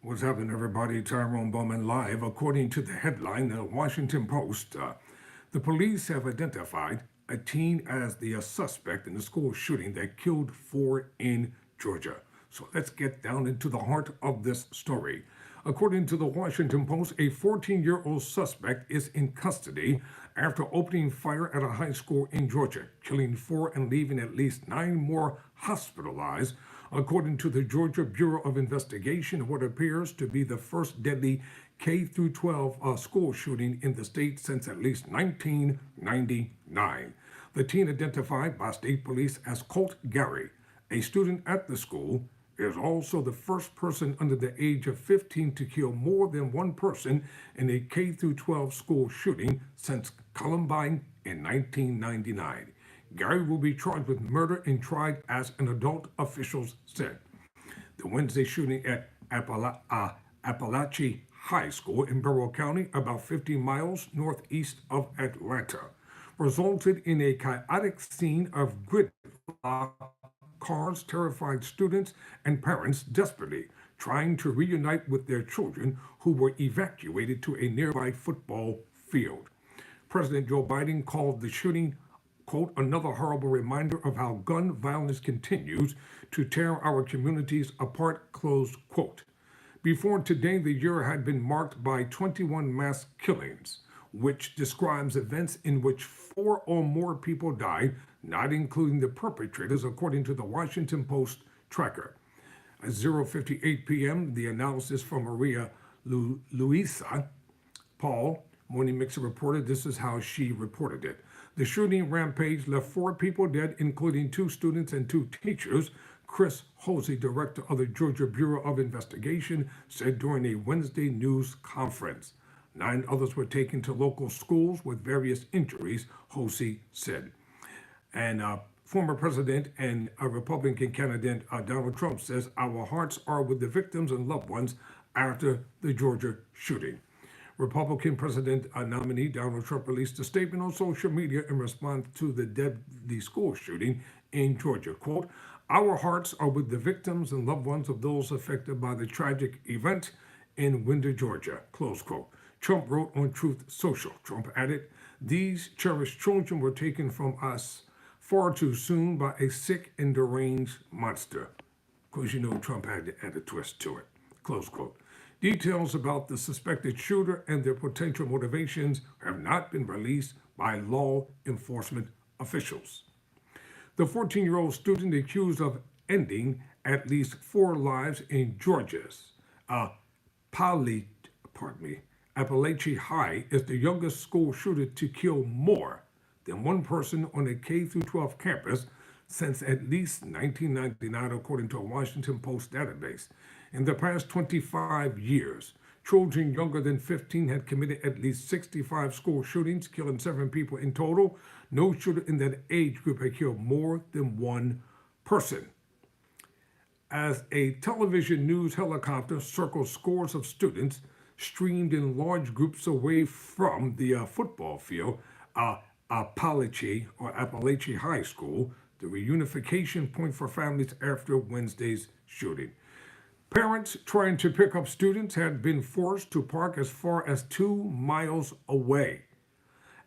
What's happening, everybody? Tyrone Bowman live. According to the headline, the Washington Post, the police have identified a teen as the suspect in the school shooting that killed four in Georgia. So let's get down into the heart of this story. According to the Washington Post, a 14-year-old suspect is in custody after opening fire at a high school in Georgia, killing four and leaving at least nine more hospitalized, according to the Georgia Bureau of Investigation, what appears to be the first deadly K-12 school shooting in the state since at least 1999. The teen, identified by state police as Colt Gary, a student at the school, is also the first person under the age of 15 to kill more than one person in a K-12 school shooting since Columbine in 1999. Gary will be charged with murder and tried as an adult, officials said. The Wednesday shooting at Appalachia High School in Barrow County, about 50 miles northeast of Atlanta, resulted in a chaotic scene of gridlock cars, terrified students and parents desperately trying to reunite with their children who were evacuated to a nearby football field. President Joe Biden called the shooting, quote, another horrible reminder of how gun violence continues to tear our communities apart, close quote. Before today, the year had been marked by 21 mass killings, which describes events in which four or more people died, not including the perpetrators, according to the Washington Post tracker. At 0:58 p.m., the analysis from Maria Luisa Paul, Morning Mixer, reported this is how she reported it. The shooting rampage left four people dead, including two students and two teachers, Chris Hosey, director of the Georgia Bureau of Investigation, said during a Wednesday news conference. Nine others were taken to local schools with various injuries, Hosey said. And former president and a Republican candidate, Donald Trump, says, our hearts are with the victims and loved ones after the Georgia shooting. Republican president nominee Donald Trump released a statement on social media in response to the deadly school shooting in Georgia. Quote, our hearts are with the victims and loved ones of those affected by the tragic event in Windsor, Georgia, close quote. Trump wrote on Truth Social. Trump added, these cherished children were taken from us far too soon by a sick and deranged monster. Of course, you know Trump had to add a twist to it, close quote. Details about the suspected shooter and their potential motivations have not been released by law enforcement officials. The 14-year-old student accused of ending at least four lives in Georgia's Appalachia High is the youngest school shooter to kill more than one person on a K-12 campus since at least 1999, according to a Washington Post database. In the past 25 years, children younger than 15 had committed at least 65 school shootings, killing 7 people in total. No shooter in that age group had killed more than one person. As a television news helicopter circled scores of students streamed in large groups away from the football field, Appalachia High School, the reunification point for families after Wednesday's shooting. Parents trying to pick up students had been forced to park as far as 2 miles away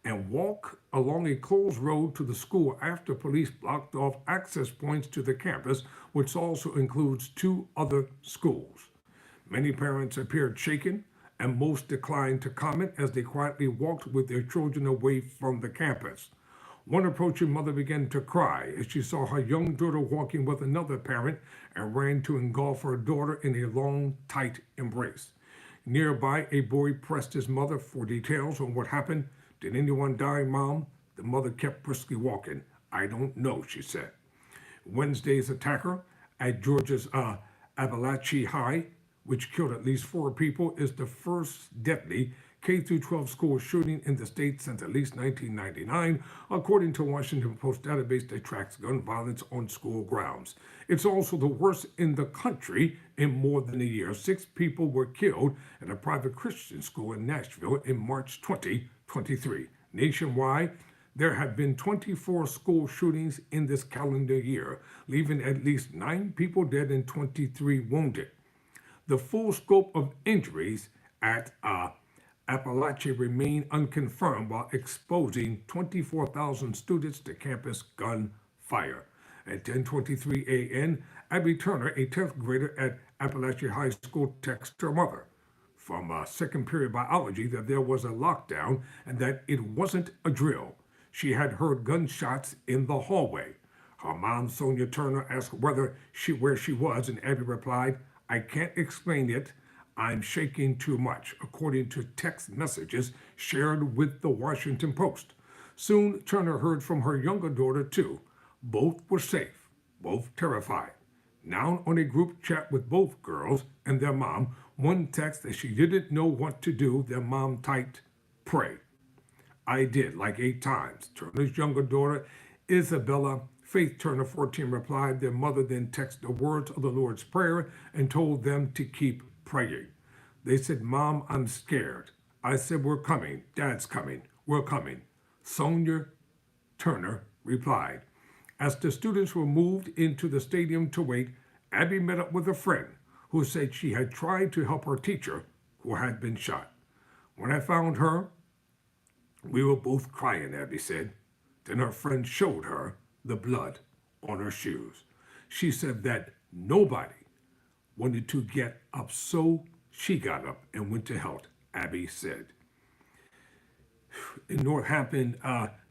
and walk along a closed road to the school after police blocked off access points to the campus, which also includes 2 other schools. Many parents appeared shaken, and most declined to comment as they quietly walked with their children away from the campus. One approaching mother began to cry as she saw her young daughter walking with another parent and ran to engulf her daughter in a long, tight embrace. Nearby, a boy pressed his mother for details on what happened. Did anyone die, Mom? The mother kept briskly walking. I don't know, she said. Wednesday's attacker at Georgia's Appalachia High, which killed at least 4 people, is the first deadly K-12 school shooting in the state since at least 1999, according to a Washington Post database that tracks gun violence on school grounds. It's also the worst in the country in more than a year. 6 people were killed at a private Christian school in Nashville in March 2023. Nationwide, there have been 24 school shootings in this calendar year, leaving at least 9 people dead and 23 wounded. The full scope of injuries at Appalachia remain unconfirmed while exposing 24,000 students to campus gunfire. At 10:23 a.m., Abby Turner, a 10th grader at Appalachia High School, texted her mother from second period biology that there was a lockdown and that it wasn't a drill. She had heard gunshots in the hallway. Her mom, Sonia Turner, asked where she was, and Abby replied, "I can't explain it. I'm shaking too much," according to text messages shared with the Washington Post. Soon, Turner heard from her younger daughter, too. Both were safe, both terrified. Now, on a group chat with both girls and their mom, one text that she didn't know what to do, their mom typed, "Pray." "I did, like 8 times." Turner's younger daughter, Isabella Faith Turner, 14, replied. Their mother then texted the words of the Lord's Prayer and told them to keep praying. They said, "Mom, I'm scared." I said, "We're coming. Dad's coming. We're coming." Sonia Turner replied. As the students were moved into the stadium to wait, Abby met up with a friend who said she had tried to help her teacher who had been shot. "When I found her, we were both crying," Abby said. Then her friend showed her the blood on her shoes. She said that nobody wanted to get up, so she got up and went to help, Abby said. In Northampton,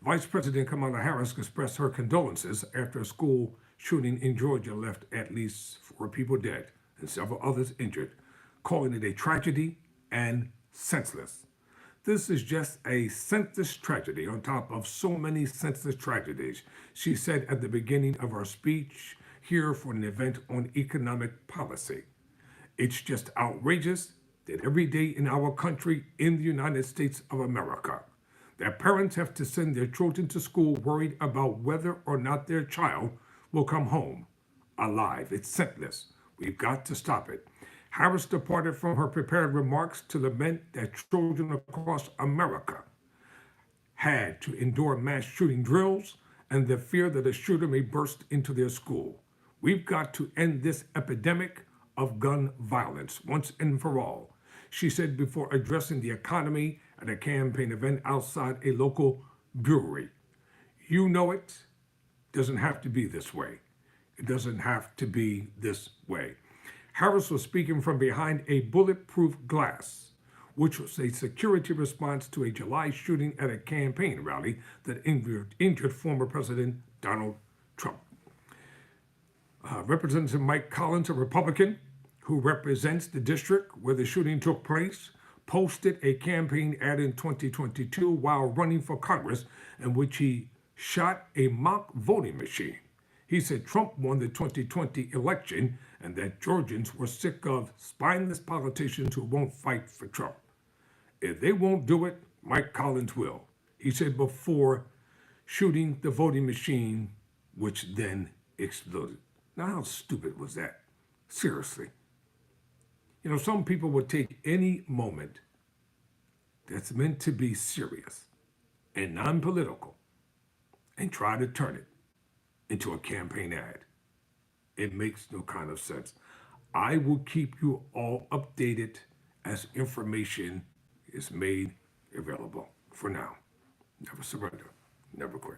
Vice President Kamala Harris expressed her condolences after a school shooting in Georgia left at least 4 people dead and several others injured, calling it a tragedy and senseless. "This is just a senseless tragedy on top of so many senseless tragedies," she said at the beginning of her speech here for an event on economic policy. "It's just outrageous that every day in our country, in the United States of America, that parents have to send their children to school worried about whether or not their child will come home alive. It's senseless. We've got to stop it." Harris departed from her prepared remarks to lament that children across America had to endure mass shooting drills and the fear that a shooter may burst into their school. "We've got to end this epidemic of gun violence once and for all," she said before addressing the economy at a campaign event outside a local brewery. "You know it doesn't have to be this way. It doesn't have to be this way." Harris was speaking from behind a bulletproof glass, which was a security response to a July shooting at a campaign rally that injured former President Donald Trump. Representative Mike Collins, a Republican who represents the district where the shooting took place, posted a campaign ad in 2022 while running for Congress in which he shot a mock voting machine. He said Trump won the 2020 election and that Georgians were sick of spineless politicians who won't fight for Trump. "If they won't do it, Mike Collins will," he said before shooting the voting machine, which then exploded. Now, how stupid was that? Seriously. You know, some people would take any moment that's meant to be serious and non-political and try to turn it into a campaign ad. It makes no kind of sense. I will keep you all updated as information is made available. For now, never surrender, never quit.